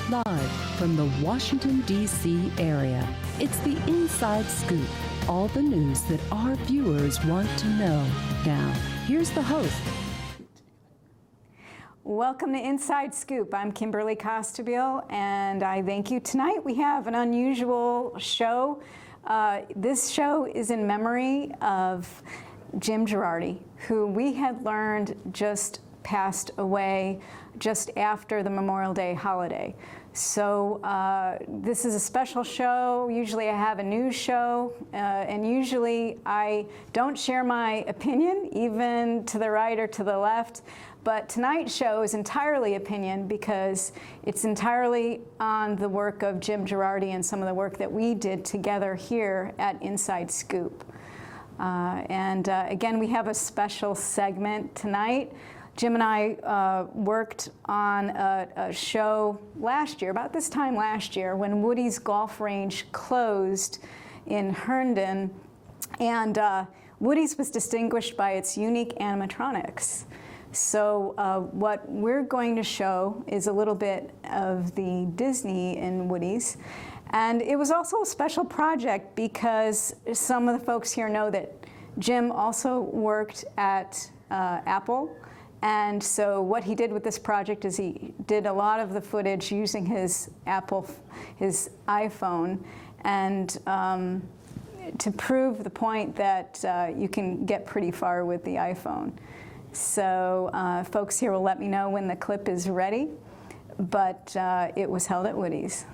Live from the Washington, D.C. area, it's the Inside Scoop. All the news that our viewers want to know. Now, here's the host. Welcome to Inside Scoop. I'm Kim Costabile, and I thank you. Tonight we have an unusual show. This show is in memory of Jim Girardi, who we had learned just passed away just after the Memorial Day holiday. So this is a special show. Usually I have a news show, and usually I don't share my opinion, even to the right or to the left. But tonight's show is entirely opinion because it's entirely on the work of Jim Girardi and some of the work that we did together here at Inside Scoop. Again, we have a special segment tonight. Jim and I worked on a show last year, about this time last year, when Woody's Golf Range closed in Herndon. And Woody's was distinguished by its unique animatronics. So what we're going to show is a little bit of the Disney in Woody's. And it was also a special project because some of the folks here know that Jim also worked at Apple. And so what he did with this project is he did a lot of the footage using his iPhone, and to prove the point that you can get pretty far with the iPhone. So folks here will let me know when the clip is ready, but it was held at Woody's.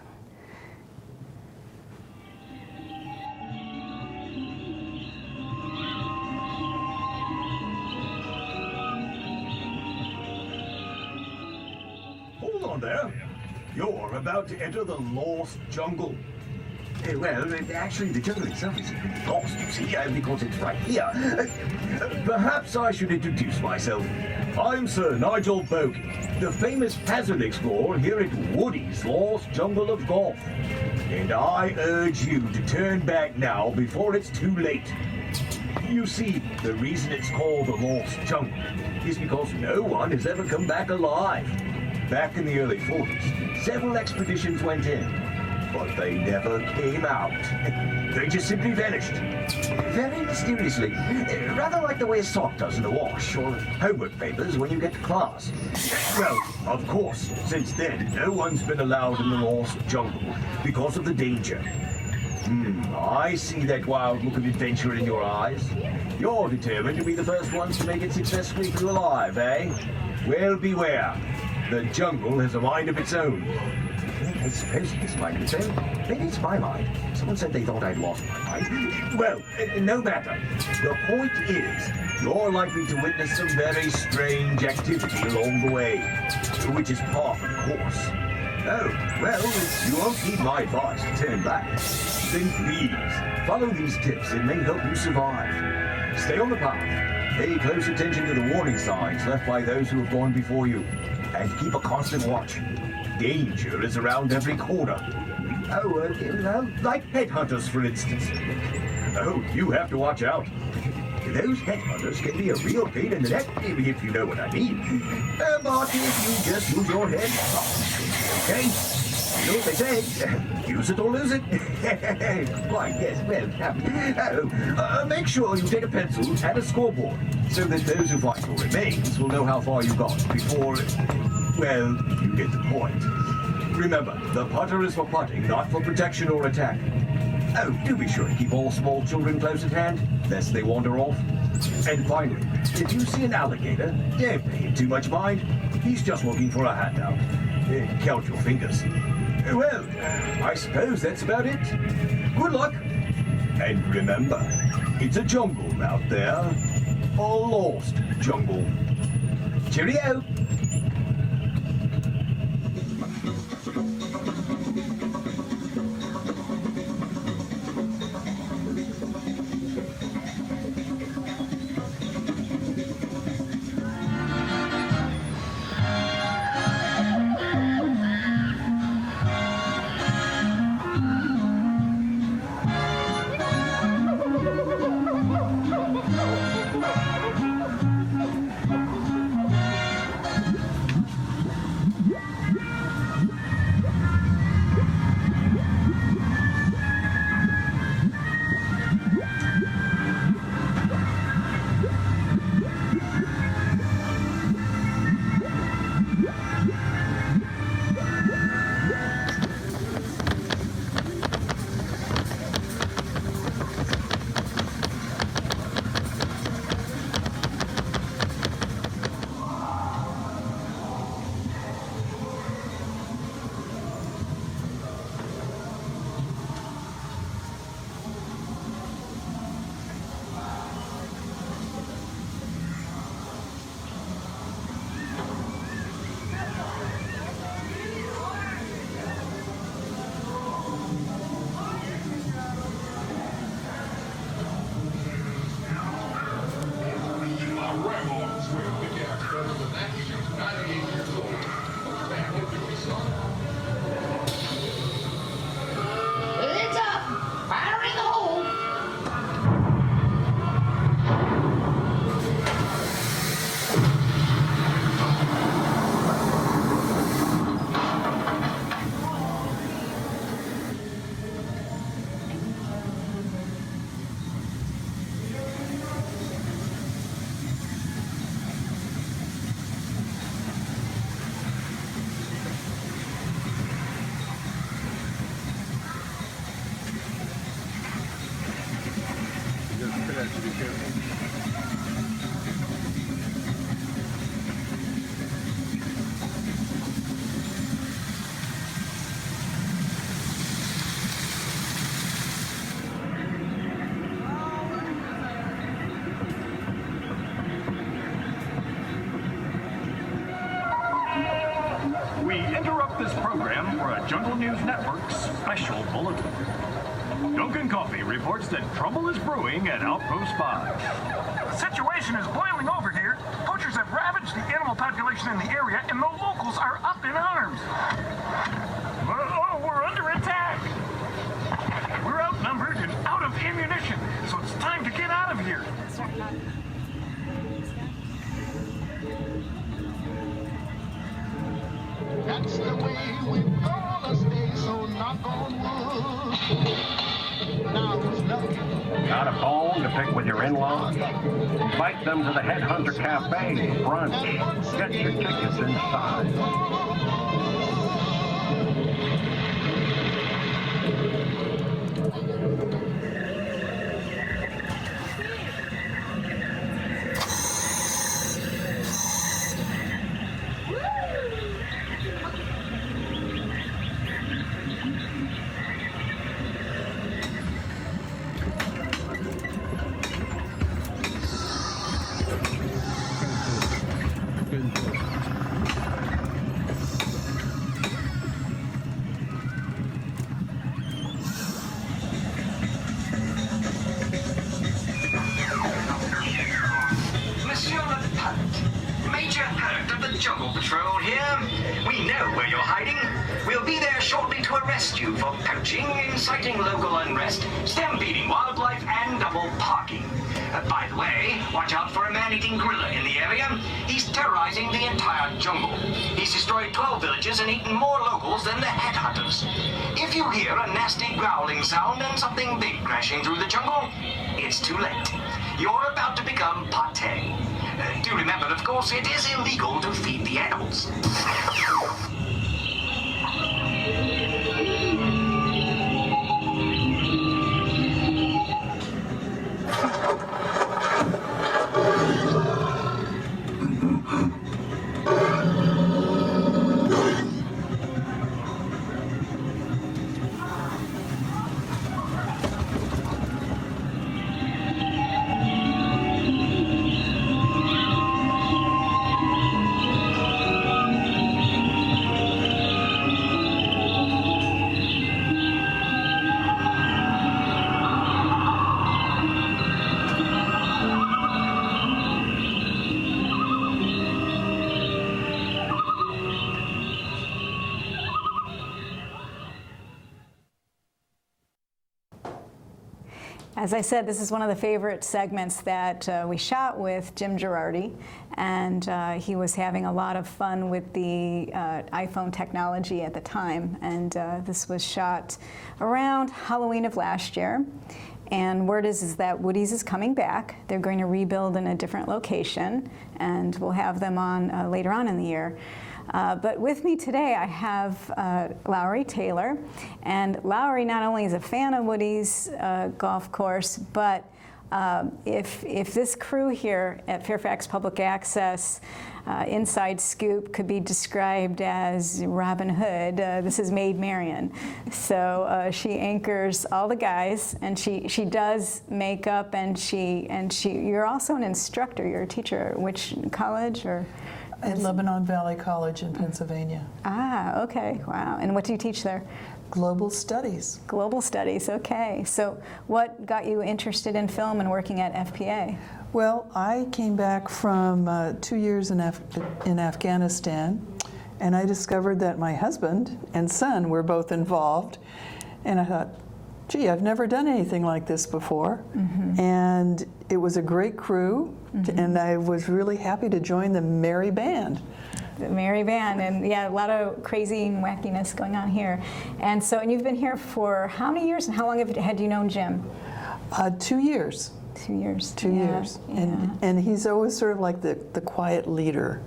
Hold on there. You're about to enter the lost jungle. Well, actually, the jungle itself isn't really lost, you see, because it's right here. Perhaps I should introduce myself. I'm Sir Nigel Bogey, the famous hazard explorer here at Woody's Lost Jungle of Golf. And I urge you to turn back now before it's too late. You see, the reason it's called the Lost Jungle is because no one has ever come back alive. Back in the early 40s, several expeditions went in, but they never came out. They just simply vanished. Very mysteriously. Rather like the way a sock does in the wash, or homework papers when you get to class. Well, of course, since then, no one's been allowed in the lost jungle because of the danger. I see that wild look of adventure in your eyes. You're determined to be the first ones to make it successfully through alive, eh? Well, beware. The jungle has a mind of its own. I suppose it's mind of its own. Maybe it's my mind. Someone said they thought I'd lost my mind. Well, no matter. The point is, you're likely to witness some very strange activity along the way, which is par for the course. Oh, well, if you won't heed my advice to turn back, then please, follow these tips. It may help you survive. Stay on the path. Pay close attention to the warning signs left by those who have gone before you. And keep a constant watch. Danger is around every corner. Oh, like headhunters, for instance. Oh, you have to watch out. Those headhunters can be a real pain in the neck, if you know what I mean. But if you just use your head, okay? You know what they say, use it or lose it. Why, yes, well, make sure you take a pencil and a scoreboard, so that those who find your remains will know how far you got before, well, you get the point. Remember, the putter is for putting, not for protection or attack. Oh, do be sure to keep all small children close at hand, lest they wander off. And finally, if you see an alligator, don't pay him too much mind. He's just looking for a handout. Count your fingers. Well, I suppose that's about it. Good luck. And remember, it's a jungle out there. A lost jungle. Cheerio. we interrupt this program for a Jungle News Network special bulletin. Dunkin' Coffee reports that trouble is brewing at Outpost 5. The situation is boiling over here. Poachers have ravaged the animal population in the area, and the locals are up in arms. We're under attack. We're outnumbered and out of ammunition, so it's time to get out of here. That's the way we're gonna stay, so knock on wood. Now who's lucky? Got a bone to pick with your in-laws? Invite them to the Headhunter Cafe, brunch. Get your tickets inside. arrest you for poaching, inciting local unrest, stampeding wildlife, and double parking. By the way, watch out for a man-eating gorilla in the area. He's terrorizing the entire jungle. He's destroyed 12 villages and eaten more locals than the headhunters. If you hear a nasty growling sound and something big crashing through the jungle, it's too late. You're about to become pate. Do remember, of course, it is illegal to feed the animals. As I said, this is one of the favorite segments that we shot with Jim Girardi, and he was having a lot of fun with the iPhone technology at the time, and this was shot around Halloween of last year. And word is that Woody's is coming back. They're going to rebuild in a different location, and we'll have them on later on in the year. But with me today, I have Lowry Taylor. And Lowry not only is a fan of Woody's golf course, but if this crew here at Fairfax Public Access, Inside Scoop, could be described as Robin Hood, this is Maid Marian. So she anchors all the guys, and she does makeup, and you're also an instructor. You're a teacher. Which college or? At Lebanon Valley College in Pennsylvania. Ah, okay, wow. And what do you teach there? Global Studies. Global Studies, okay. So what got you interested in film and working at FPA? Well, I came back from 2 years in Afghanistan, and I discovered that my husband and son were both involved, and I thought, gee, I've never done anything like this before. Mm-hmm. And it was a great crew, mm-hmm. and I was really happy to join the Merry Band. The Merry Band, and yeah, a lot of crazy and wackiness going on here. And you've been here for how many years, and how long had you known Jim? 2 years. 2 years. 2 years. Yeah. And he's always sort of like the quiet leader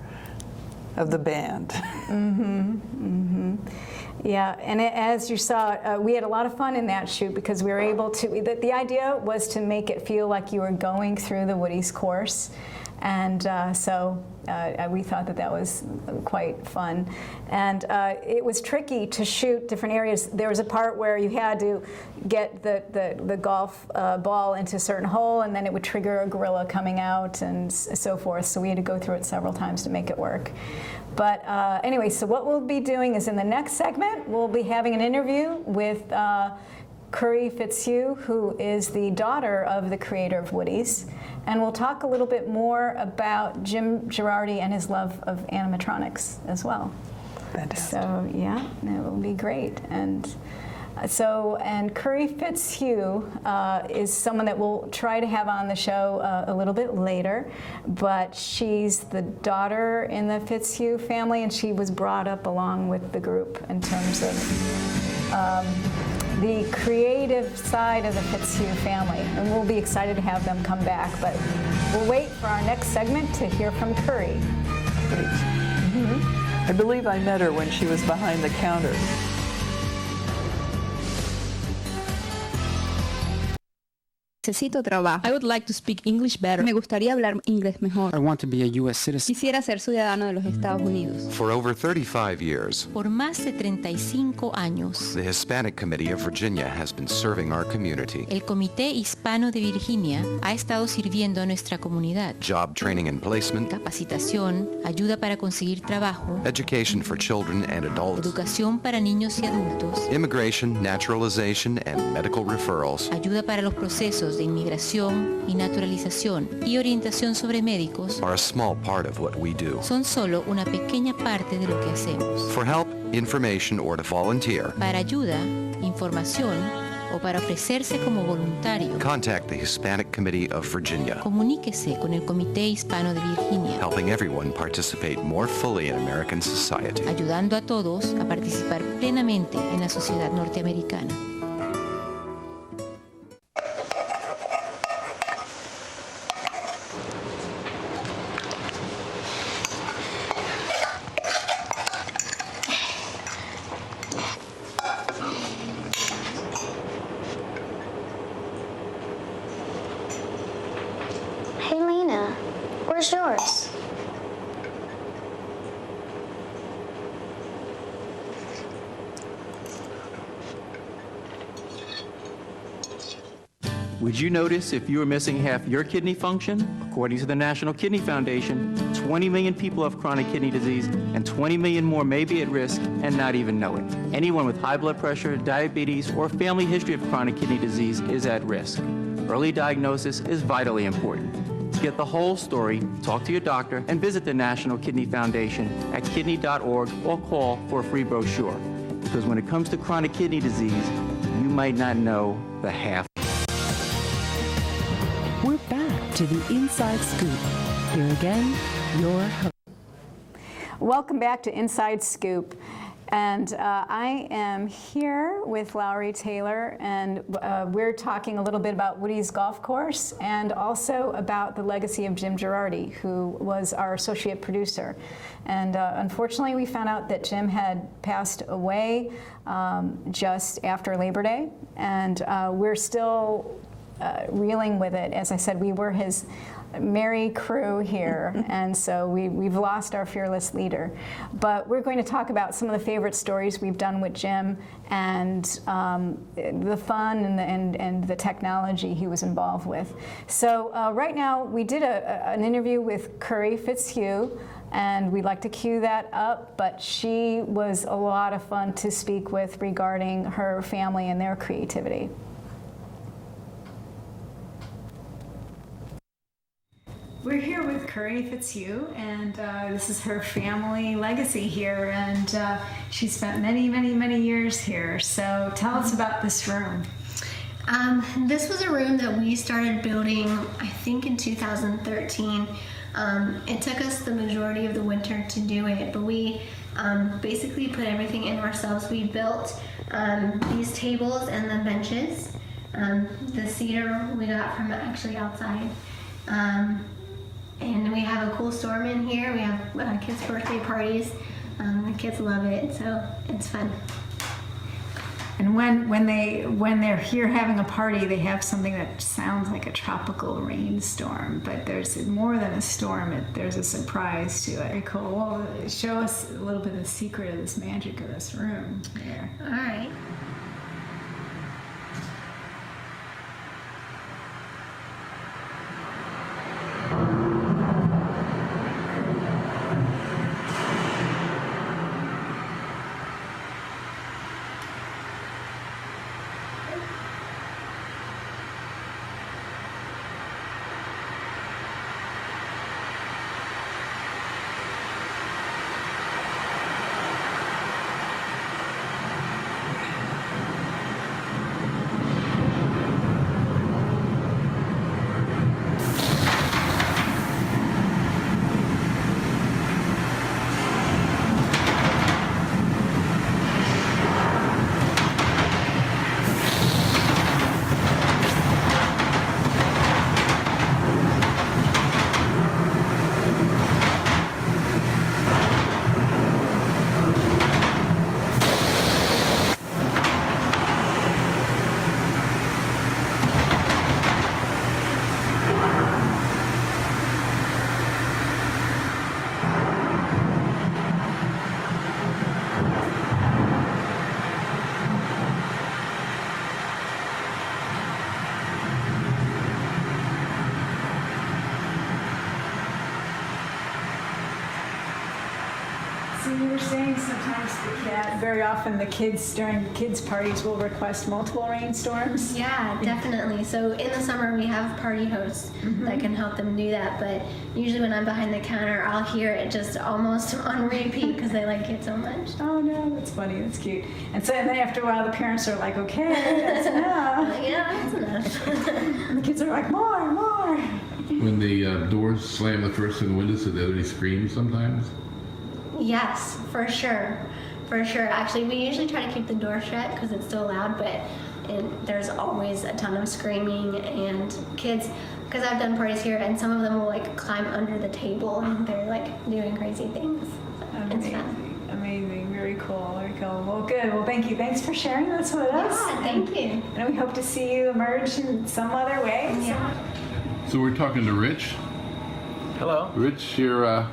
of the band. Mm-hmm. Mm-hmm. Yeah, and as you saw, we had a lot of fun in that shoot because we were able to, the idea was to make it feel like you were going through the Woody's course. And so we thought that was quite fun. And it was tricky to shoot different areas. There was a part where you had to get the golf ball into a certain hole, and then it would trigger a gorilla coming out and so forth. So we had to go through it several times to make it work. But anyway, so what we'll be doing is in the next segment, we'll be having an interview with Curry Fitzhugh, who is the daughter of the creator of Woody's. And we'll talk a little bit more about Jim Girardi and his love of animatronics as well. Fantastic. So yeah, it will be great. And Curry Fitzhugh is someone that we'll try to have on the show a little bit later, but she's the daughter in the Fitzhugh family, and she was brought up along with the group in terms of the creative side of the Fitzhugh family, and we'll be excited to have them come back, but we'll wait for our next segment to hear from Curry. Great. I believe I met her when she was behind the counter. Necesito trabajo. I would like to speak English better. Me gustaría hablar inglés mejor. I want to be a U.S. citizen. Quisiera ser ciudadano de los Estados Unidos. For over 35 years, por más de 35 años, the Hispanic Committee of Virginia has been serving our community. El Comité Hispano de Virginia ha estado sirviendo a nuestra comunidad. Job training and placement, capacitación, ayuda para conseguir trabajo, education for children and adults, educación para niños y adultos, immigration, naturalization, and medical referrals, ayuda para los procesos de inmigración y naturalización y orientación sobre médicos are a small part of what we do. Son solo una pequeña parte de lo que hacemos. For help, information, or to volunteer, para ayuda, información o para ofrecerse como voluntario, contact the Hispanic Committee of Virginia. Comuníquese con el Comité Hispano de Virginia, helping everyone participate more fully in American society. Ayudando a todos a participar plenamente en la sociedad norteamericana. Where's yours? Would you notice if you were missing half your kidney function? According to the National Kidney Foundation, 20 million people have chronic kidney disease, and 20 million more may be at risk and not even know it. Anyone with high blood pressure, diabetes, or family history of chronic kidney disease is at risk. Early diagnosis is vitally important. To get the whole story, talk to your doctor and visit the National Kidney Foundation at kidney.org or call for a free brochure. Because when it comes to chronic kidney disease, you might not know the half. We're back to the Inside Scoop. Here again, your host. Welcome back to Inside Scoop. And I am here with Lowry Taylor, and we're talking a little bit about Woody's golf course and also about the legacy of Jim Girardi, who was our associate producer. And unfortunately, we found out that Jim had passed away just after Labor Day, and we're still reeling with it. As I said, we were his merry crew here, and so we've lost our fearless leader. But we're going to talk about some of the favorite stories we've done with Jim and the fun and the technology he was involved with. So right now, we did an interview with Curry Fitzhugh, and we'd like to cue that up, but she was a lot of fun to speak with regarding her family and their creativity. We're here with Curry Fitzhugh, and this is her family legacy here, and she spent many, many, many years here. So tell us about this room. This was a room that we started building, I think, in 2013. It took us the majority of the winter to do it, but we basically put everything in ourselves. We built these tables and the benches. The cedar we got from actually outside. And we have a cool storm in here. We have kids' birthday parties. The kids love it, so it's fun. And when they're here having a party, they have something that sounds like a tropical rainstorm, but there's more than a storm. There's a surprise to it. Very cool. Well, show us a little bit of the secret of this magic of this room here. All right. So you were saying sometimes very often the kids during kids' parties will request multiple rainstorms? Yeah, definitely. So in the summer we have party hosts that can help them do that, but usually when I'm behind the counter, I'll hear it just almost on repeat because they like it so much. Oh no, that's funny, that's cute. And so then after a while the parents are like, okay, that's enough. Yeah, that's enough. And the kids are like, more, more. When the doors slam the first in the windows, do they scream sometimes? Yes, for sure. For sure. Actually, we usually try to keep the door shut because it's so loud, but there's always a ton of screaming and kids, because I've done parties here and some of them will like climb under the table and they're like doing crazy things. It's fun. Amazing. Very cool. Very cool. Well, good. Well, thank you. Thanks for sharing this with us. Yeah, thank you. And we hope to see you emerge in some other way. Yeah. So we're talking to Rich. Hello. Rich, you're a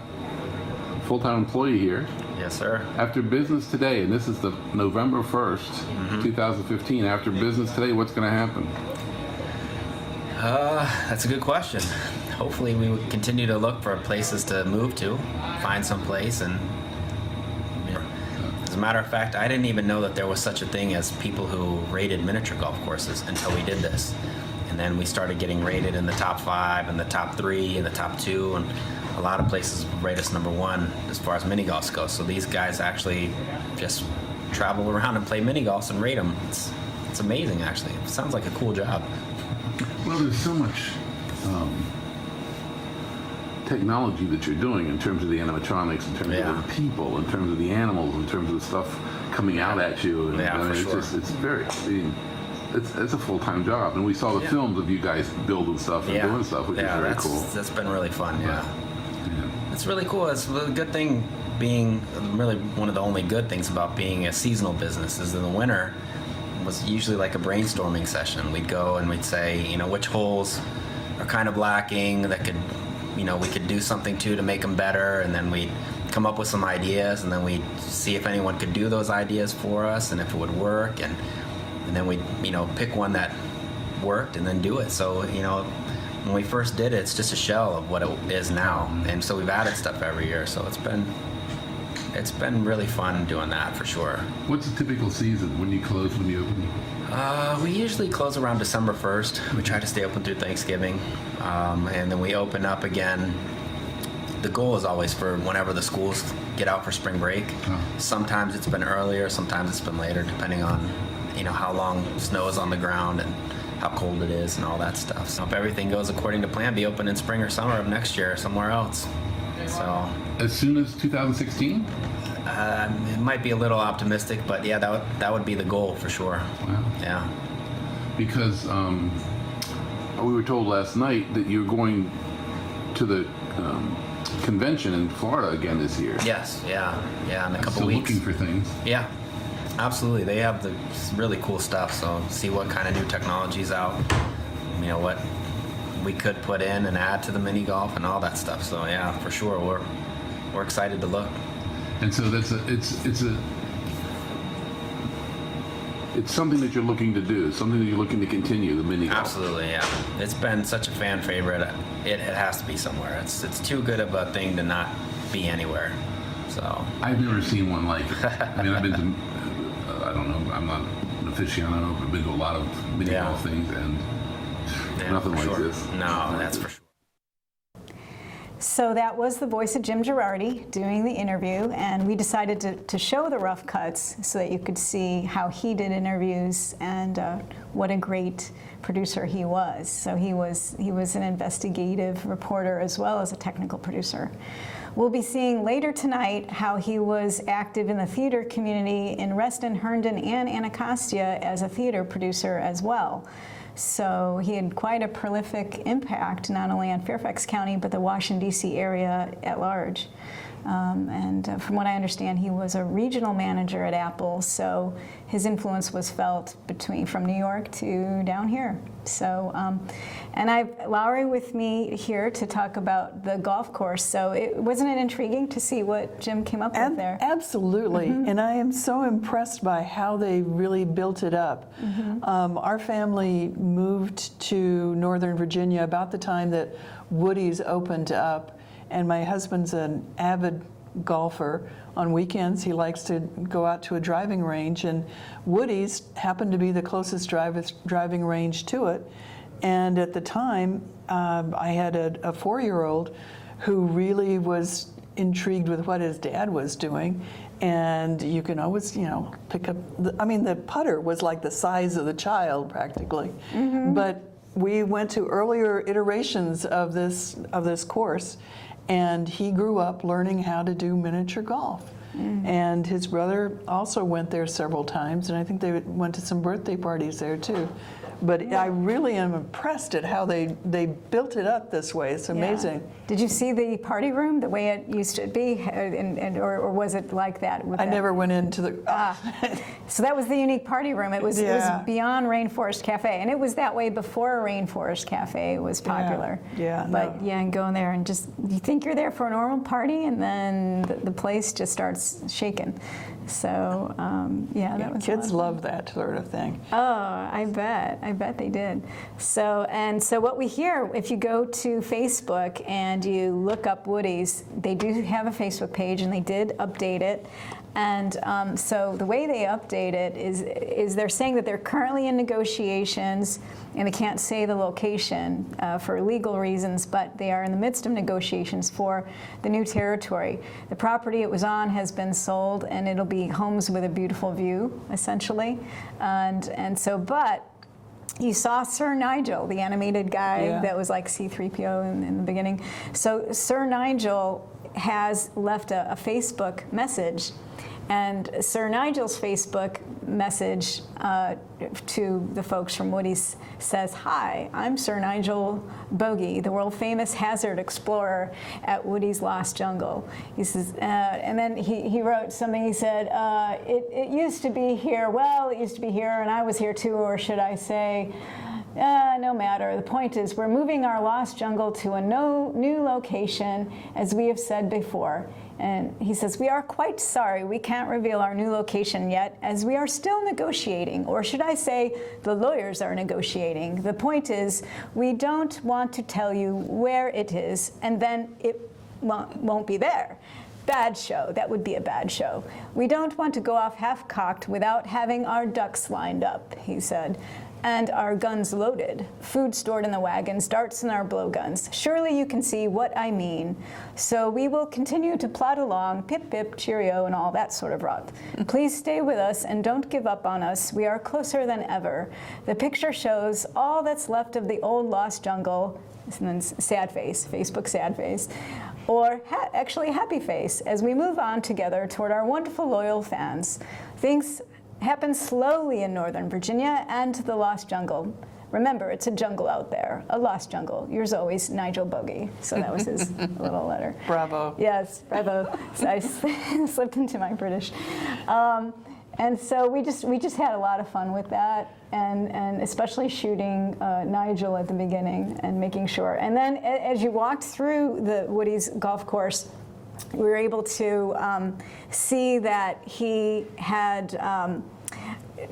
full-time employee here. Yes, sir. After business today, and this is the November 1st, 2015, after business today, what's going to happen? That's a good question. Hopefully we will continue to look for places to move to, find some place, and as a matter of fact, I didn't even know that there was such a thing as people who rated miniature golf courses until we did this. And then we started getting rated in the top 5 and the top 3 and the top 2, and a lot of places rate us number 1 as far as mini golfs go. So these guys actually just travel around and play mini golfs and rate them. It's amazing, actually. It sounds like a cool job. Well, there's so much technology that you're doing in terms of the animatronics, in terms of the people, in terms of the animals, in terms of the stuff coming out at you. And, Yeah, I mean, for sure. it's very, it's a full-time job. And we saw the films of you guys building stuff and doing stuff, which is very cool. That's been really fun, It's really cool. It's a good thing being, really one of the only good things about being a seasonal business is in the winter was usually like a brainstorming session. We'd go and we'd say, which holes are kind of lacking that could, we could do something to make them better, and then we'd come up with some ideas, and then we'd see if anyone could do those ideas for us and if it would work, and then we'd, pick one that worked and then do it. So, when we first did it, it's just a shell of what it is now, and so we've added stuff every year. So it's been really fun doing that for sure. What's a typical season when you close, when you open? We usually close around December 1st. We try to stay open through Thanksgiving, and then we open up again. The goal is always for whenever the schools get out for spring break. Sometimes it's been earlier, sometimes it's been later, depending on how long snow is on the ground and how cold it is and all that stuff. So if everything goes according to plan, be open in spring or summer of next year somewhere else. So as soon as 2016? It might be a little optimistic, but yeah, that would be the goal for sure. Wow. Yeah. Because we were told last night that you're going to the convention in Florida again this year. Yes. Yeah. In a couple Still weeks. looking for things. Yeah. Absolutely, they have the really cool stuff. So see what kind of new technology's out. You know what we could put in and add to the mini golf and all that stuff. So yeah, for sure, we're excited to look. And so it's something that you're looking to do, something that you're looking to continue, the mini golf. Absolutely, yeah. It's been such a fan favorite. It has to be somewhere. It's too good of a thing to not be anywhere. So I've never seen one like it. I mean, I've been to, I don't know, I'm not an aficionado, but I've been to a lot of mini golf things, and nothing like this. No, that's for sure. So that was the voice of Jim Girardi doing the interview, and we decided to show the rough cuts so that you could see how he did interviews and what a great producer he was. So he was an investigative reporter as well as a technical producer. We'll be seeing later tonight how he was active in the theater community in Reston, Herndon, and Anacostia as a theater producer as well. So he had quite a prolific impact, not only on Fairfax County, but the Washington, D.C. area at large. And from what I understand, he was a regional manager at Apple, so his influence was felt from New York to down here. So, and I have Lowry with me here to talk about the golf course. So wasn't it intriguing to see what Jim came up with there? Absolutely, and I am so impressed by how they really built it up. Our family moved to Northern Virginia about the time that Woody's opened up, and my husband's an avid golfer. On weekends, he likes to go out to a driving range, and Woody's happened to be the closest driving range to it. And at the time, I had a 4-year-old who really was intrigued with what his dad was doing. And you can always, pick up, the putter was like the size of the child practically. But we went to earlier iterations of this course, and he grew up learning how to do miniature golf. And his brother also went there several times, and I think they went to some birthday parties there too. But I really am impressed at how they built it up this way. It's amazing. Yeah. Did you see the party room the way it used to be, or was it like that? I never went into the. So that was the unique party room. It was beyond Rainforest Cafe, and it was that way before Rainforest Cafe was popular. And going there and just you think you're there for a normal party, and then the place just starts shaking. So that was kids love that sort of thing. Oh, I bet they did. So what we hear, if you go to Facebook and you look up Woody's, they do have a Facebook page, and they did update it. And so the way they update it is they're saying that they're currently in negotiations, and they can't say the location for legal reasons, but they are in the midst of negotiations for the new territory. The property it was on has been sold, and it'll be homes with a beautiful view, essentially. And so, but you saw Sir Nigel, the animated guy that was like C-3PO in the beginning. So Sir Nigel has left a Facebook message, and Sir Nigel's Facebook message to the folks from Woody's says, "Hi, I'm Sir Nigel Bogey, the world-famous hazard explorer at Woody's Lost Jungle." He says, and then he wrote something. He said, it used to be here. Well, it used to be here, and I was here too, or should I say, no matter. The point is, we're moving our lost jungle to a new location, as we have said before. And he says, we are quite sorry we can't reveal our new location yet, as we are still negotiating, or should I say, the lawyers are negotiating. The point is, we don't want to tell you where it is, and then it won't be there. Bad show. That would be a bad show. We don't want to go off half-cocked without having our ducks lined up, he said, and our guns loaded, food stored in the wagons, darts in our blowguns. Surely you can see what I mean. So we will continue to plod along, pip, pip, cheerio, and all that sort of rot. Please stay with us and don't give up on us. We are closer than ever. The picture shows all that's left of the old lost jungle, and then sad face, Facebook sad face, or actually happy face, as we move on together toward our wonderful loyal fans. Things happen slowly in Northern Virginia and the Lost Jungle. Remember, it's a jungle out there, a lost jungle. Yours always, Nigel Bogey. So that was his little letter. Bravo. Yes, bravo. So I slipped into my British. And so we just had a lot of fun with that, and especially shooting Nigel at the beginning and making sure. And then as you walked through the Woody's golf course, we were able to see that he had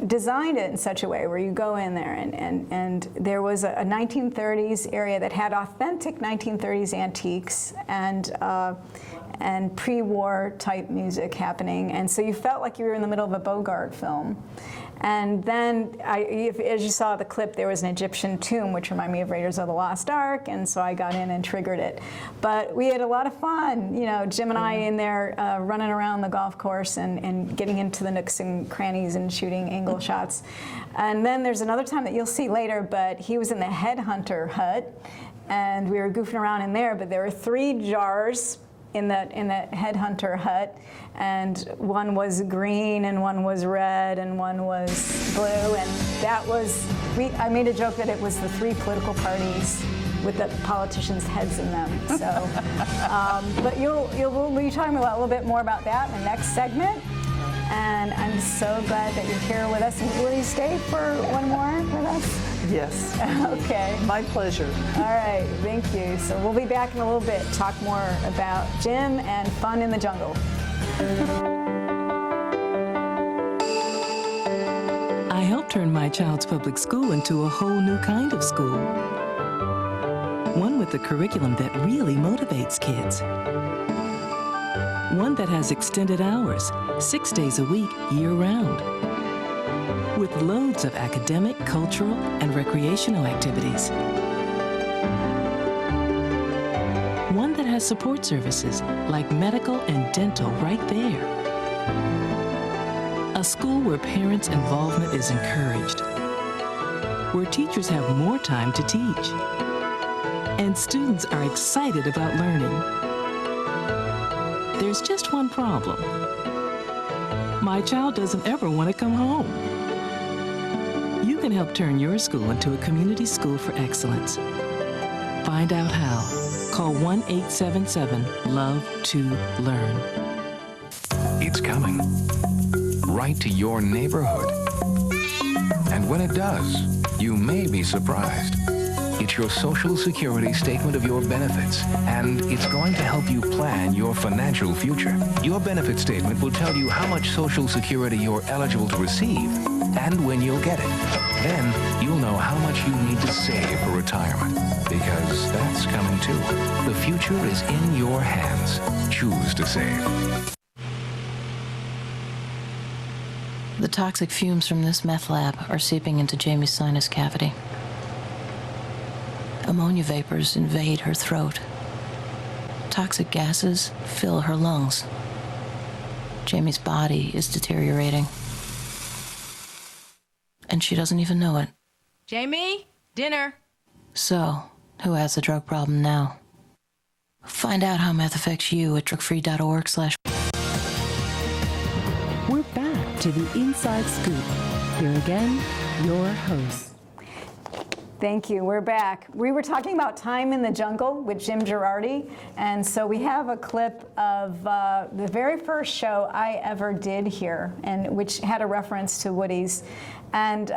designed it in such a way where you go in there and there was a 1930s area that had authentic 1930s antiques and pre-war type music happening, and so you felt like you were in the middle of a Bogart film. And then, as you saw the clip, there was an Egyptian tomb, which reminded me of Raiders of the Lost Ark, and so I got in and triggered it. But we had a lot of fun, you know, Jim and I in there running around the golf course and getting into the nooks and crannies and shooting angle shots. And then there's another time that you'll see later, but he was in the headhunter hut, and we were goofing around in there, but there were 3 jars in that headhunter hut, and one was green and one was red and one was blue, and that was, I made a joke that it was the 3 political parties with the politicians' heads in them. So, but we'll be talking a little bit more about that in the next segment. And I'm so glad that you're here with us. And will you stay for one more with us? Yes. Okay. My pleasure. All right, thank you. So we'll be back in a little bit, talk more about Jim and fun in the jungle. I helped turn my child's public school into a whole new kind of school. One with a curriculum that really motivates kids. One that has extended hours, 6 days a week, year-round. With loads of academic, cultural, and recreational activities. One that has support services like medical and dental right there. A school where parents' involvement is encouraged. Where teachers have more time to teach. And students are excited about learning. There's just one problem. My child doesn't ever want to come home. You can help turn your school into a community school for excellence. Find out how. Call 1-877-LOVE-TO-LEARN. It's coming. Right to your neighborhood. And when it does, you may be surprised. It's your Social Security statement of your benefits, and it's going to help you plan your financial future. Your benefit statement will tell you how much Social Security you're eligible to receive and when you'll get it. Then you'll know how much you need to save for retirement, because that's coming too. The future is in your hands. Choose to save. The toxic fumes from this meth lab are seeping into Jamie's sinus cavity. Ammonia vapors invade her throat. Toxic gases fill her lungs. Jamie's body is deteriorating. And she doesn't even know it. Jamie, dinner. So, who has the drug problem now? Find out how meth affects you at drugfree.org/. We're back to the Inside Scoop. Here again, your host. Thank you. We're back. We were talking about time in the jungle with Jim Girardi, and so we have a clip of the very first show I ever did here, and which had a reference to Woody's. And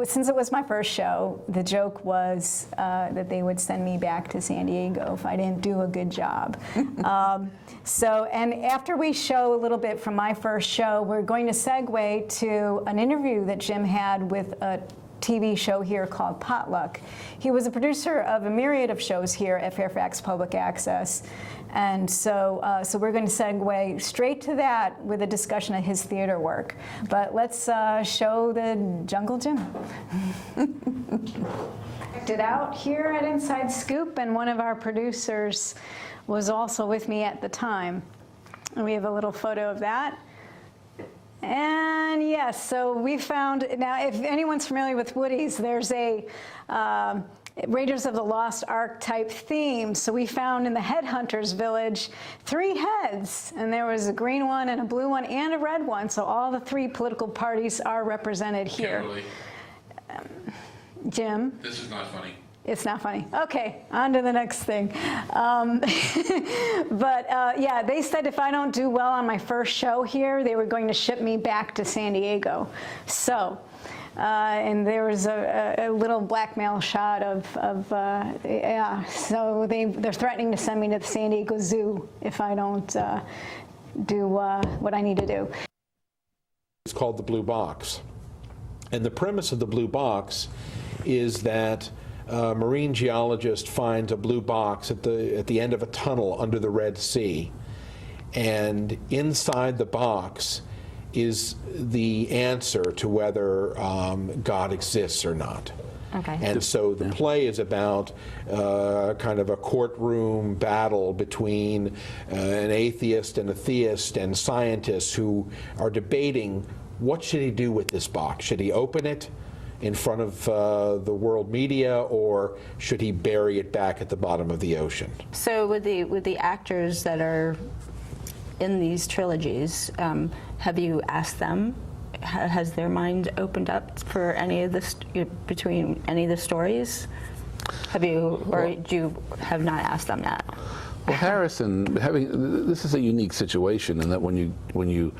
since it was my first show, the joke was that they would send me back to San Diego if I didn't do a good job. And after we show a little bit from my first show, we're going to segue to an interview that Jim had with a TV show here called Potluck. He was a producer of a myriad of shows here at Fairfax Public Access. And so we're going to segue straight to that with a discussion of his theater work. But let's show the Jungle Jim. Checked it out here at Inside Scoop, and one of our producers was also with me at the time. And we have a little photo of that. And yes, so we found, now if anyone's familiar with Woody's, there's a Raiders of the Lost Ark type theme. So we found in the Headhunters village 3 heads, and there was a green one and a blue one and a red one. So all the 3 political parties are represented here. Kimberly. Jim? This is not funny. It's not funny. Okay, on to the next thing. Yeah, they said if I don't do well on my first show here, they were going to ship me back to San Diego. So, and there was a little blackmail shot yeah, so they're threatening to send me to the San Diego Zoo if I don't do what I need to do. It's called the Blue Box. And the premise of the Blue Box is that a marine geologist finds a blue box at the end of a tunnel under the Red Sea, and inside the box is the answer to whether God exists or not. Okay. And so the play is about kind of a courtroom battle between an atheist and a theist and scientists who are debating what should he do with this box. Should he open it in front of the world media, or should he bury it back at the bottom of the ocean? So with the actors that are in these trilogies, have you asked them? Has their mind opened up for any of this, between any of the stories? Have you, or do you have not asked them that? Well, Harrison, this is a unique situation in that when you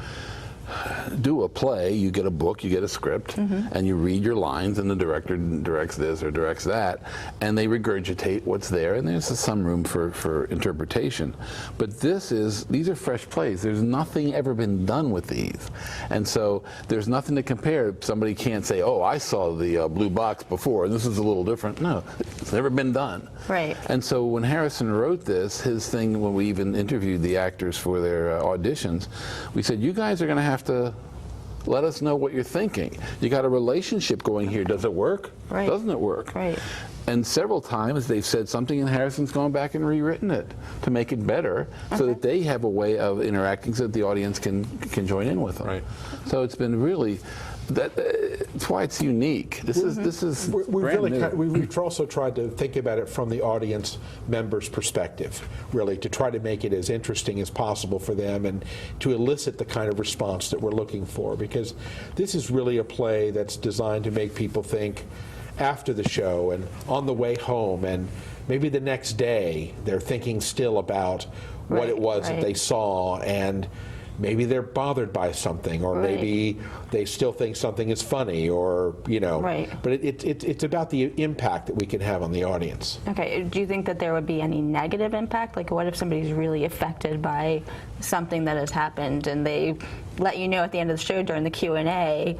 do a play, you get a book, you get a script, and you read your lines, and the director directs this or directs that, and they regurgitate what's there, and there's some room for interpretation. But these are fresh plays. There's nothing ever been done with these, and so there's nothing to compare. Somebody can't say, oh, I saw the Blue Box before, and this is a little different. No, it's never been done. Right. And so when Harrison wrote this, his thing, when we even interviewed the actors for their auditions, we said, you guys are going to have to let us know what you're thinking. You got a relationship going here. Does it work? Right. Doesn't it work? Right. And several times they've said something and Harrison's gone back and rewritten it to make it better, so that they have a way of interacting so that the audience can join in with them. Right. So it's been really, that's why it's unique. This is we've also tried to think about it from the audience member's perspective, really, to try to make it as interesting as possible for them and to elicit the kind of response that we're looking for, because this is really a play that's designed to make people think after the show and on the way home, and maybe the next day they're thinking still about what it was that they saw, and maybe they're bothered by something, or maybe they still think something is funny, or but it's about the impact that we can have on the audience. Okay, do you think that there would be any negative impact? Like, what if somebody's really affected by something that has happened and they let you know at the end of the show during the Q&A?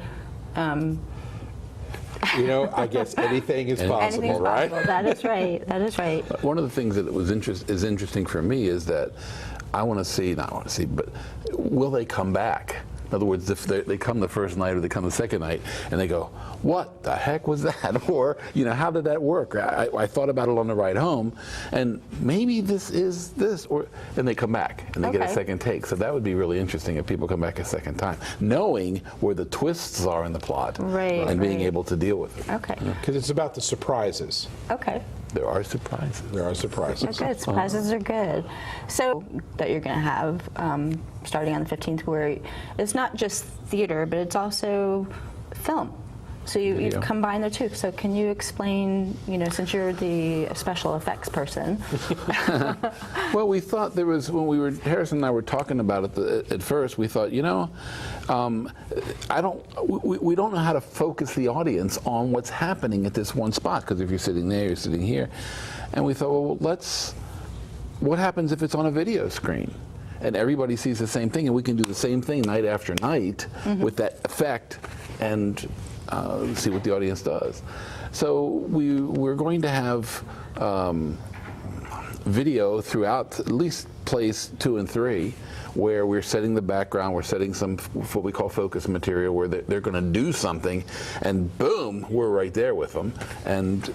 I guess anything is possible, right? That is right. That is right. One of the things that is interesting for me is that but will they come back? In other words, if they come the first night or they come the second night and they go, what the heck was that? Or, how did that work? I thought about it on the ride home, and maybe this is this, and they come back and they get a second take. So that would be really interesting if people come back a second time, knowing where the twists are in the plot, and being able to deal with it. Okay. Because it's about the surprises. Okay. There are surprises. There are surprises. Good. Surprises are good. So that you're going to have starting on the 15th, where it's not just theater, but it's also film. So you've combined the two. So can you explain, since you're the special effects person? Well, we thought there was, when Harrison and I were talking about it at first, we thought, we don't know how to focus the audience on what's happening at this one spot, because if you're sitting there, you're sitting here. And we thought, well, what happens if it's on a video screen? And everybody sees the same thing, and we can do the same thing night after night with that effect, and see what the audience does. So we're going to have video throughout at least plays 2 and 3, where we're setting the background, we're setting some what we call focus material, where they're going to do something, and boom, we're right there with them. And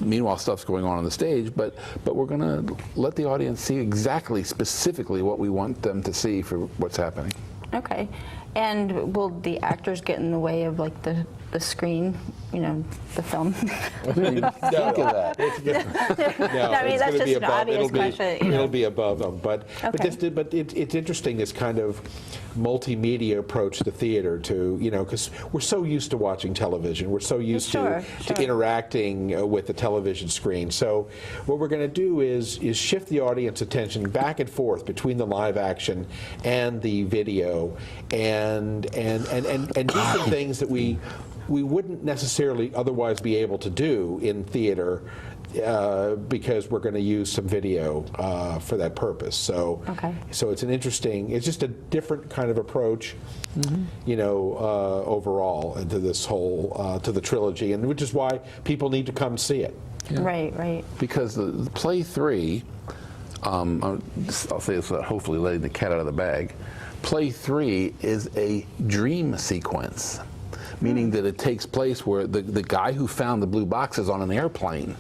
meanwhile, stuff's going on the stage, but we're going to let the audience see specifically what we want them to see for what's happening. Okay. And will the actors get in the way of the screen the film? I didn't even think of that. No, I mean, that's just an obvious question. It'll be above them, but Okay. it's interesting, this kind of multimedia approach to theater, to because we're so used to watching television, we're so used to interacting with the television screen. So what we're going to do is shift the audience attention back and forth between the live action and the video, and do some things that we wouldn't necessarily otherwise be able to do in theater, because we're going to use some video for that purpose. So, so it's it's just a different kind of approach, overall to this whole to the trilogy, and which is why people need to come see it. Yeah. Right. Because the play 3, I'll say this without hopefully letting the cat out of the bag. Play 3 is a dream sequence, meaning that it takes place where the guy who found the blue box is on an airplane.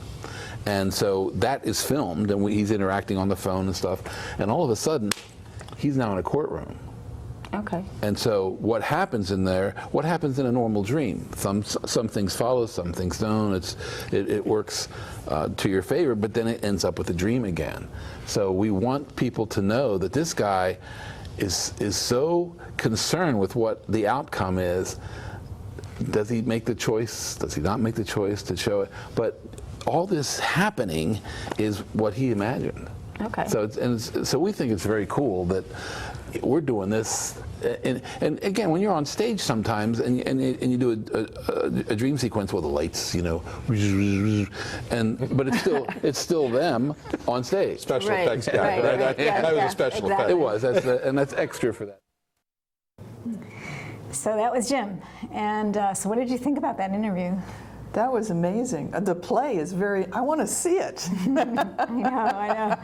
And so that is filmed, and he's interacting on the phone and stuff, and all of a sudden, he's now in a courtroom. Okay. And so what happens in there, what happens in a normal dream? Some things follow, some things don't. It works to your favor, but then it ends up with a dream again. So we want people to know that this guy is so concerned with what the outcome is. Does he make the choice? Does he not make the choice to show it? But all this happening is what he imagined. Okay. So we think it's very cool that we're doing this. And again, when you're on stage sometimes and you do a dream sequence with the lights, but it's still them on stage. Special effects guy. That was a special effect. It was, and that's extra for that. So that was Jim. And so what did you think about that interview? That was amazing. The play is I want to see it. I know.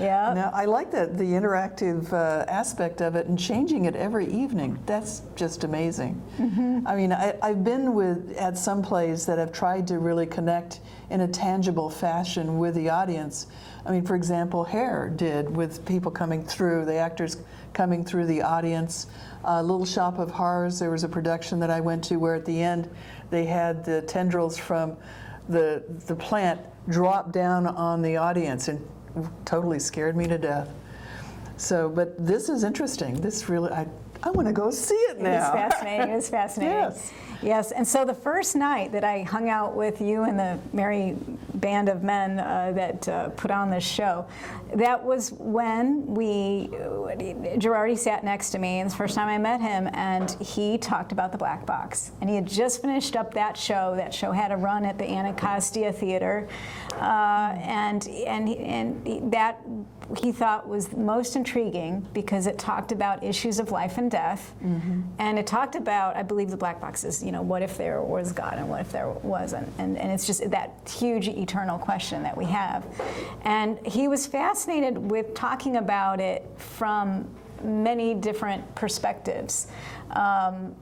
Yeah. Now, I like the interactive aspect of it and changing it every evening. That's just amazing. Mm-hmm. I mean, I've been at some plays that have tried to really connect in a tangible fashion with the audience. I mean, for example, Hair did, with people coming through, the actors coming through the audience. Little Shop of Horrors, there was a production that I went to where at the end they had the tendrils from the plant drop down on the audience, and totally scared me to death. So, but this is interesting. This really, I want to go see it now. It is fascinating. Yes, and so the first night that I hung out with you and the merry band of men that put on this show, that was when Girardi sat next to me, and it's the first time I met him, and he talked about the Black Box. And he had just finished up that show. That show had a run at the Anacostia Theater, and that he thought was most intriguing because it talked about issues of life and death, and it talked about, I believe, the black boxes. What if there was God and what if there wasn't? And it's just that huge eternal question that we have. And he was fascinated with talking about it from many different perspectives. Some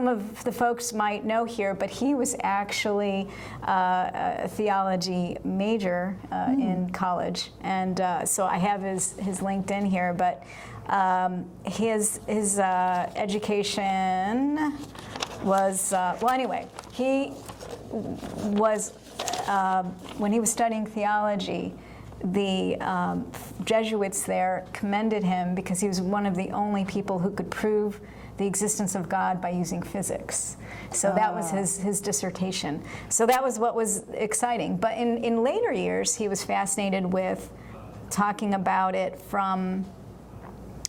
of the folks might know here, but he was actually a theology major in college, and so I have his LinkedIn here. But his education was anyway. He was when he was studying theology, the Jesuits there commended him because he was one of the only people who could prove the existence of God by using physics. So that was his dissertation. So that was what was exciting. But in later years, he was fascinated with talking about it from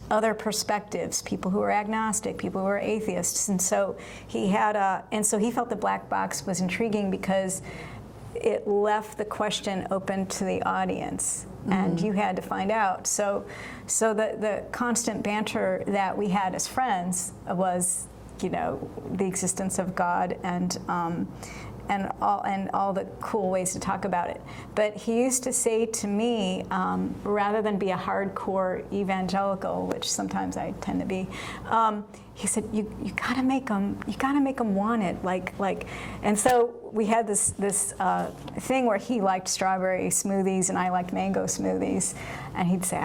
other perspectives, people who are agnostic, people who are atheists. And so he felt the black box was intriguing because it left the question open to the audience, and you had to find out. So the constant banter that we had as friends was, the existence of God and all the cool ways to talk about it. But he used to say to me, rather than be a hardcore evangelical, which sometimes I tend to be, he said, you gotta make them want it, like. And so we had this thing where he liked strawberry smoothies and I liked mango smoothies, and he'd say,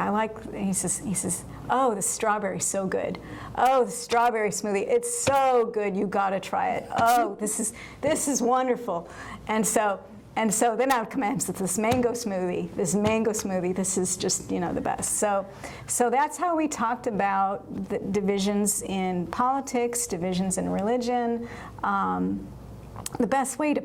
he says, oh, the strawberry's so good. Oh, the strawberry smoothie, it's so good. You got to try it. Oh, this is wonderful. And so then I would come in with this mango smoothie. This is just, the best. So that's how we talked about the divisions in politics, divisions in religion. The best way to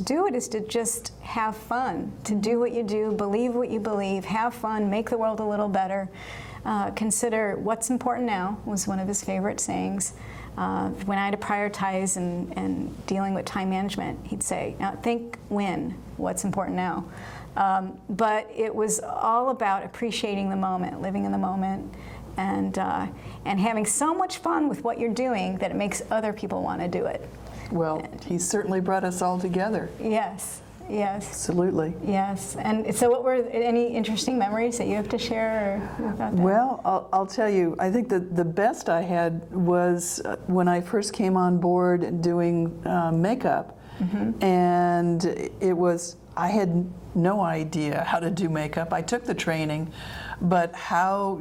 do it is to just have fun, to do what you do, believe what you believe, have fun, make the world a little better. Consider what's important now, was one of his favorite sayings. When I had to prioritize and dealing with time management, he'd say, now think when, what's important now. But it was all about appreciating the moment, living in the moment, and having so much fun with what you're doing that it makes other people want to do it. Well, he certainly brought us all together. Yes. Yes. Absolutely. Yes. And so what were any interesting memories that you have to share about that? Well, I'll tell you, I think that the best I had was when I first came on board doing makeup. Mm-hmm. And I had no idea how to do makeup. I took the training, but how,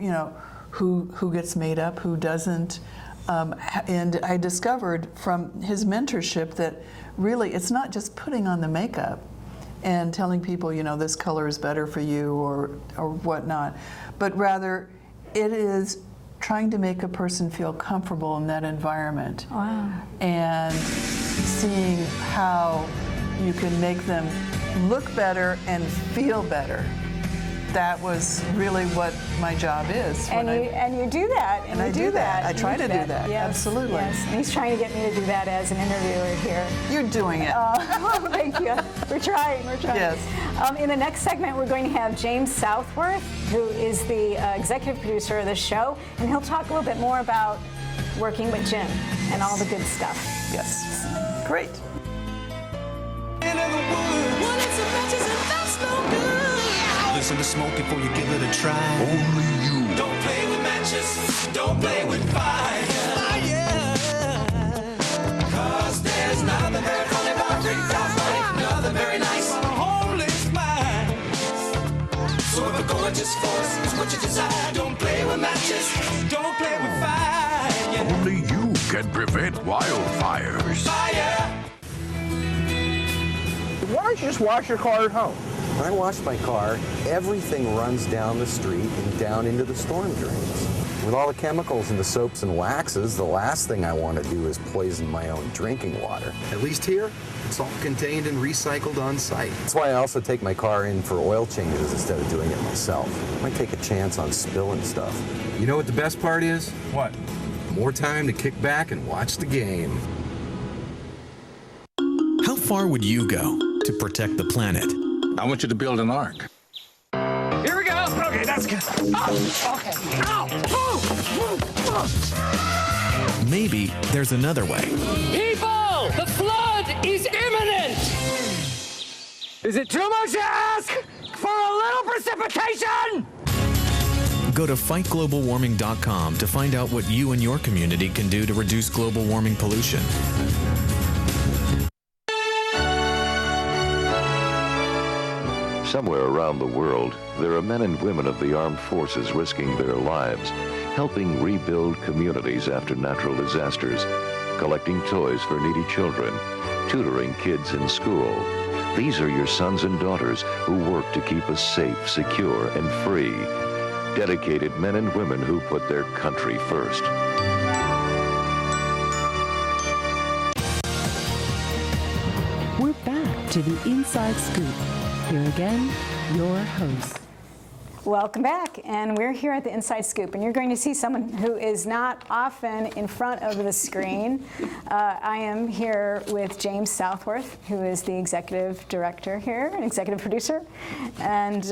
who gets made up, who doesn't. And I discovered from his mentorship that really it's not just putting on the makeup and telling people, this color is better for you or whatnot, but rather it is trying to make a person feel comfortable in that environment. Wow. And seeing how you can make them look better and feel better. That was really what my job is. And you do that. And I do that. I try to do that. Yes. Absolutely. Yes. And he's trying to get me to do that as an interviewer here. You're doing it. Thank you. We're trying. Yes. In the next segment, we're going to have James Southworth, who is the executive producer of the show, and he'll talk a little bit more about working with Jim and all the good stuff. Yes. Great. Listen to smoke before you give it a try. Only you. Don't play with matches. Don't play with fire. Cause there's nothing very funny about nothing very nice on a homeless mind. So if a gorgeous force is what you desire, don't play with matches. Don't play with fire. Only you can prevent wildfires. Fire. Why don't you just wash your car at home? When I wash my car, everything runs down the street and down into the storm drains. With all the chemicals in the soaps and waxes, the last thing I want to do is poison my own drinking water. At least here, it's all contained and recycled on site. That's why I also take my car in for oil changes instead of doing it myself. I might take a chance on spilling stuff. You know what the best part is? What? More time to kick back and watch the game. How far would you go to protect the planet? I want you to build an ark. Here we go. Okay, that's good. Oh, okay. Ow! Maybe there's another way. People, the flood is imminent. Is it too much to ask for a little precipitation? Go to fightglobalwarming.com to find out what you and your community can do to reduce global warming pollution. Somewhere around the world, there are men and women of the armed forces risking their lives, helping rebuild communities after natural disasters, collecting toys for needy children, tutoring kids in school. These are your sons and daughters who work to keep us safe, secure, and free. Dedicated men and women who put their country first. We're back to the Inside Scoop. Here again, your host. Welcome back, and we're here at the Inside Scoop, and you're going to see someone who is not often in front of the screen. I am here with James Southworth, who is the executive director here, an executive producer, and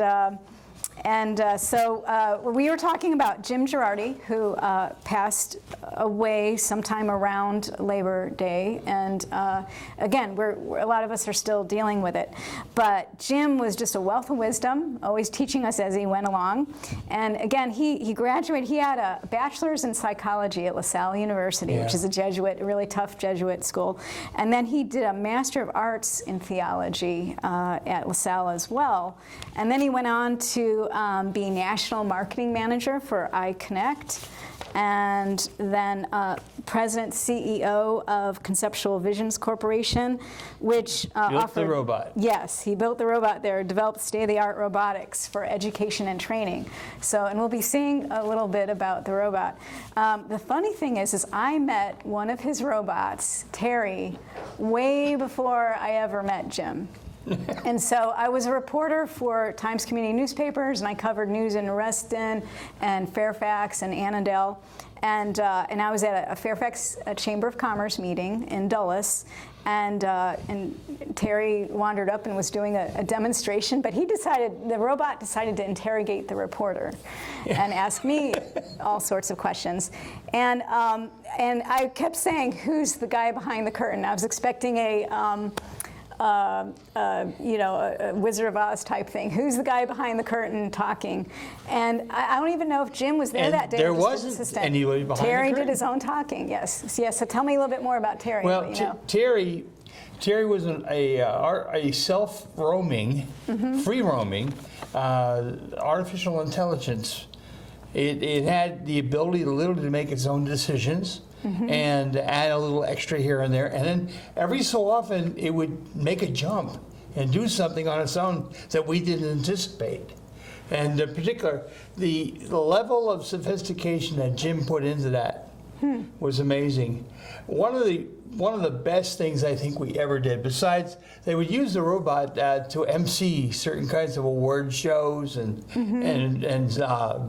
So we were talking about Jim Girardi, who passed away sometime around Labor Day. And again, a lot of us are still dealing with it. But Jim was just a wealth of wisdom, always teaching us as he went along. And again, he graduated, he had a bachelor's in psychology at LaSalle University, which is a really tough Jesuit school. And then he did a Master of Arts in theology at LaSalle as well. And then he went on to be National Marketing Manager for iConnect, and then President CEO of Conceptual Visions Corporation, which built the robot. Yes, he built the robot there, developed state-of-the-art robotics for education and training. So, and we'll be seeing a little bit about the robot. The funny thing is I met one of his robots, Terry, way before I ever met Jim. And so I was a reporter for Times Community newspapers, and I covered news in Reston and Fairfax and Annandale. And I was at a Fairfax Chamber of Commerce meeting in Dulles, and Terry wandered up and was doing a demonstration, but the robot decided to interrogate the reporter and ask me all sorts of questions. And I kept saying, who's the guy behind the curtain? I was expecting a Wizard of Oz type thing. Who's the guy behind the curtain talking? And I don't even know if Jim was there that day. There wasn't anybody behind Terry the curtain. did his own talking, yes. So tell me a little bit more about Terry. Well, Terry was a self-roaming, free-roaming artificial intelligence. It had the ability literally to make its own decisions. And add a little extra here and there, and then every so often it would make a jump and do something on its own that we didn't anticipate. And in particular, the level of sophistication that Jim put into that was amazing. One of the best things I think we ever did, besides they would use the robot to MC certain kinds of award shows and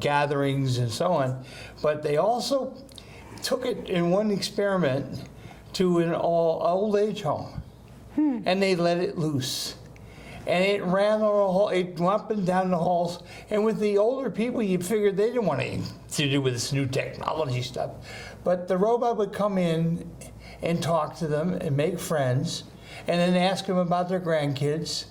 gatherings and so on, but they also took it in one experiment to an old age home, and they let it loose. And it ran it went up and down the halls, and with the older people, you figured they didn't want anything to do with this new technology stuff. But the robot would come in and talk to them and make friends, and then ask them about their grandkids.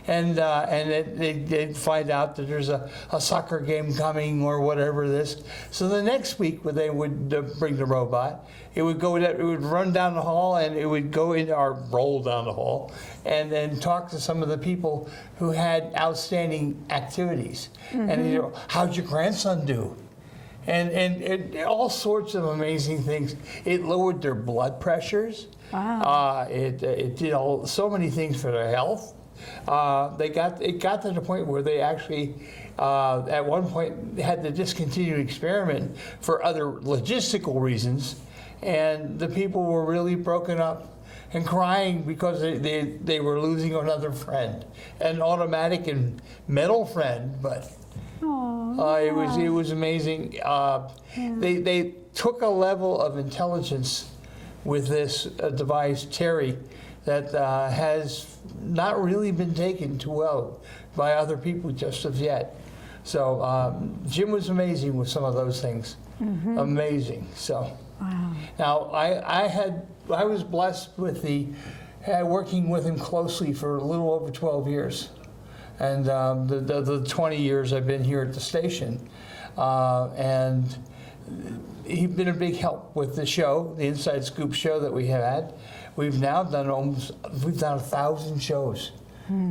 And they'd find out that there's a soccer game coming or whatever this. So the next week when they would bring the robot, it would run down the hall, and it would go in or roll down the hall, and then talk to some of the people who had outstanding activities. And how'd your grandson do? And all sorts of amazing things. It lowered their blood pressures. Wow. It did so many things for their health. It got to the point where they actually, at one point, had to discontinue the experiment for other logistical reasons, and the people were really broken up and crying because they were losing another friend, an automatic and metal friend, but it was amazing. They took a level of intelligence with this device, Terry, that has not really been taken too well by other people just as yet. So Jim was amazing with some of those things. Amazing. So now I was blessed with working with him closely for a little over 12 years. And the 20 years I've been here at the station. And he's been a big help with the show, the Inside Scoop show that we have had. We've now done 1,000 shows.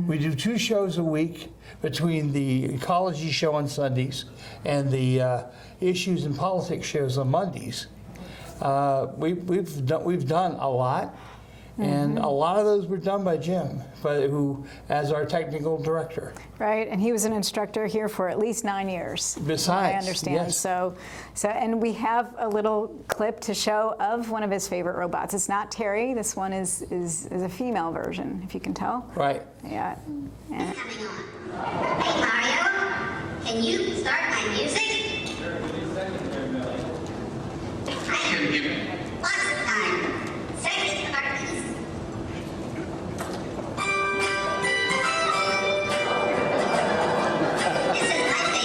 We do 2 shows a week between the ecology show on Sundays and the issues and politics shows on Mondays. We've done a lot, and a lot of those were done by Jim, who as our technical director. Right, and he was an instructor here for at least 9 years. Besides, I understand. yes. So, and we have a little clip to show of one of his favorite robots. It's not Terry. This one is a female version, if you can tell. Right. Yeah. Hey Mario, can you start my music? I can give it lots of time. Second artist. This is my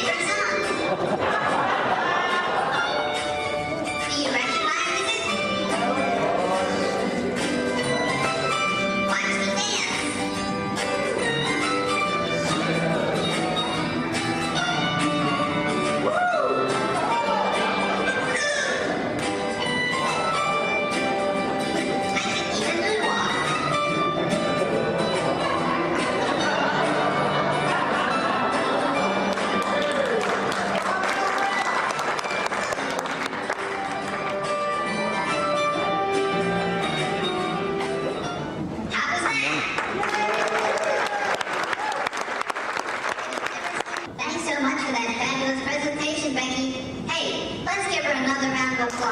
Please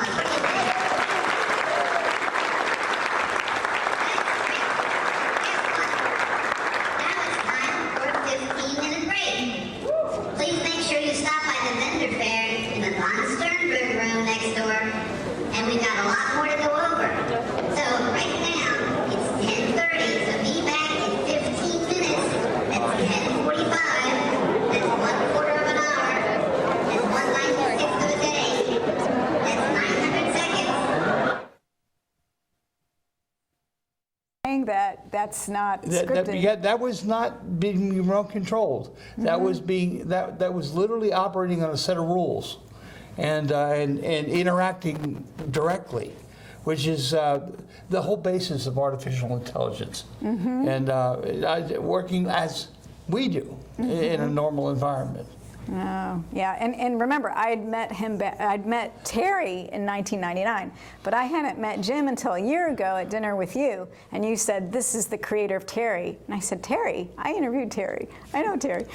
make sure you stop by the vendor fair in the Von Sternberg room next door, and we've got a lot more to go over. So right now, it's 10:30, so be back in 15 minutes. That's 10:45. That's 1/4 of an hour. That's 1/96 of a day. That's 900 seconds. Saying that's not scripted. That was not being remote controlled. That was being that was literally operating on a set of rules, and interacting directly, which is the whole basis of artificial intelligence, and working as we do in a normal environment. Oh, yeah, and remember, I'd met Terry in 1999, but I hadn't met Jim until a year ago at dinner with you, and you said, this is the creator of Terry. And I said, Terry? I interviewed Terry. I know Terry.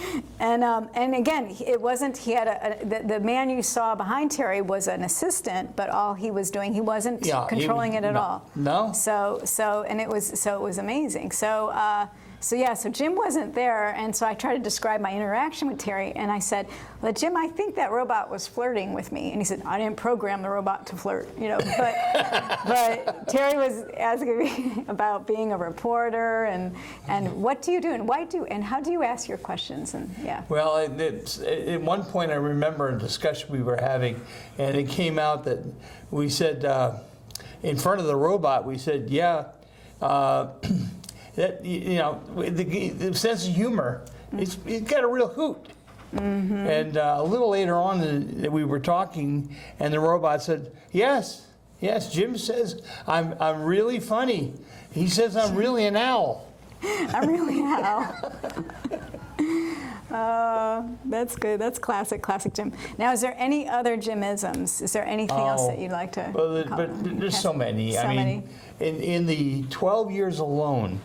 And again, it wasn't, he had the man you saw behind Terry was an assistant, but all he was doing, he wasn't controlling it at all. No. So it was amazing. So Jim wasn't there, and so I tried to describe my interaction with Terry, and I said, well, Jim, I think that robot was flirting with me. And he said, I didn't program the robot to flirt, but Terry was asking me about being a reporter, and what do you do, and why do, and how do you ask your questions, and yeah. Well, at one point I remember a discussion we were having, and it came out that we said, in front of the robot, we said, that, the sense of humor, it's got a real hoot. And a little later on, we were talking, and the robot said, yes, Jim says, I'm really funny. He says I'm really an owl. I'm really an owl. That's good. That's classic Jim. Now, is there any other Jim-isms? Is there anything else that you'd like to but there's so many. In the 12 years alone,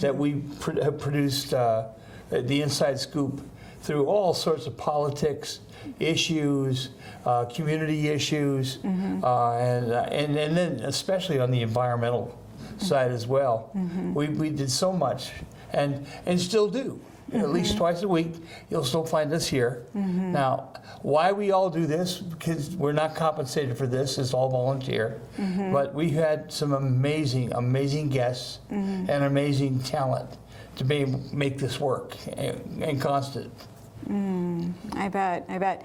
that we have produced the Inside Scoop through all sorts of politics, issues, community issues, and then especially on the environmental side as well. We did so much, and still do. At least twice a week, you'll still find us here. Now, why we all do this, because we're not compensated for this, it's all volunteer. But we've had some amazing guests and amazing talent to make this work and constant. I bet.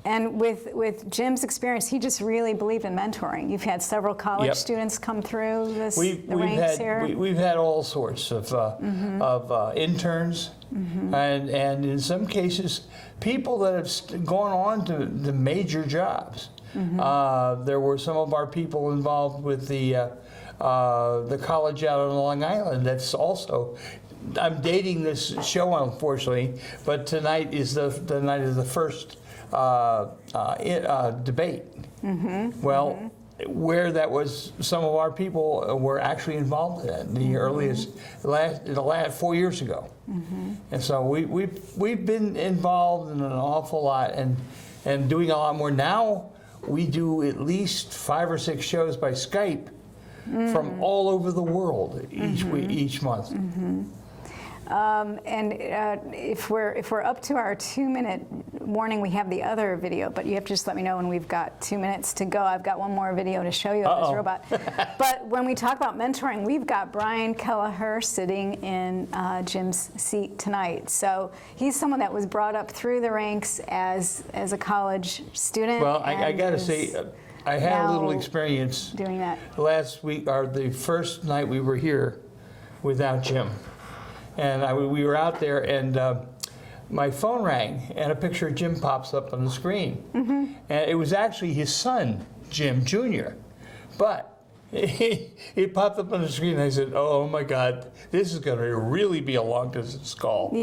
And with Jim's experience, he just really believed in mentoring. You've had several college students come through the ranks here. We've had all sorts of interns, and in some cases, people that have gone on to the major jobs. There were some of our people involved with the college out on Long Island. That's also. I'm dating this show, unfortunately, but tonight is the night of the first debate. Where that was, some of our people were actually involved in it the earliest, the last 4 years ago. And so we've been involved in an awful lot and doing a lot more. Now we do at least 5 or 6 shows by Skype from all over the world each month. If we're up to our 2-minute warning, we have the other video, but you have to just let me know when we've got 2 minutes to go. I've got one more video to show you of this robot. But when we talk about mentoring, we've got Brian Kelleher sitting in Jim's seat tonight. So he's someone that was brought up through the ranks as a college student. Well, I got to say, I had a little experience doing that. Last week, or the first night we were here without Jim. And we were out there, and my phone rang, and a picture of Jim pops up on the screen. And it was actually his son, Jim Jr. But it popped up on the screen, and I said, oh my God, this is going to really be a long-distance call. So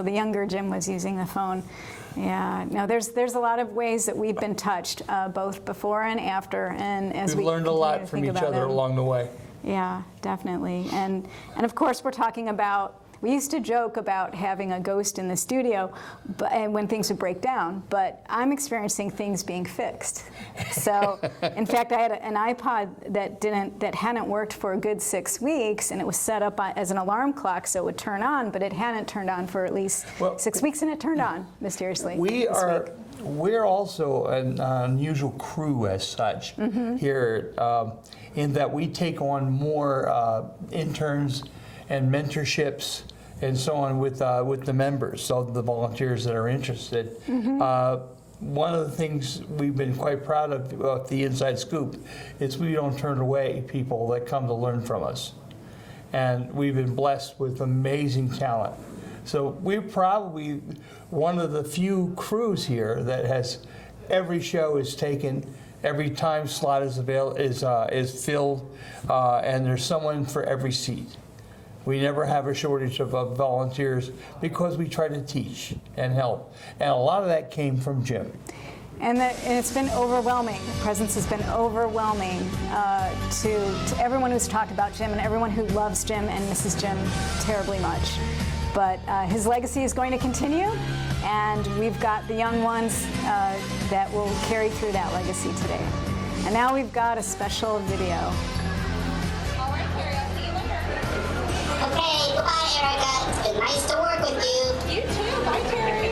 the younger Jim was using the phone. There's a lot of ways that we've been touched, both before and after, and as we've learned a lot from each other along the way. Yeah, definitely. And of course, we're talking about We used to joke about having a ghost in the studio, and when things would break down, but I'm experiencing things being fixed. So, in fact, I had an iPod that hadn't worked for a good 6 weeks, and it was set up as an alarm clock so it would turn on, but it hadn't turned on for at least 6 weeks, and it turned on mysteriously. We're also an unusual crew as such here, in that we take on more interns and mentorships and so on with the members, so the volunteers that are interested. One of the things we've been quite proud of the Inside Scoop is we don't turn away people that come to learn from us. And we've been blessed with amazing talent. So we're probably one of the few crews here that has every show is taken, every time slot is filled, and there's someone for every seat. We never have a shortage of volunteers because we try to teach and help. And a lot of that came from Jim. And it's been overwhelming. The presence has been overwhelming to everyone who's talked about Jim and everyone who loves Jim and misses Jim terribly much. But his legacy is going to continue, and we've got the young ones that will carry through that legacy today. And now we've got a special video. All right, Carrie, I'll see you later. Okay, bye, Erica. It's been nice to work with you. You too. Bye, Carrie.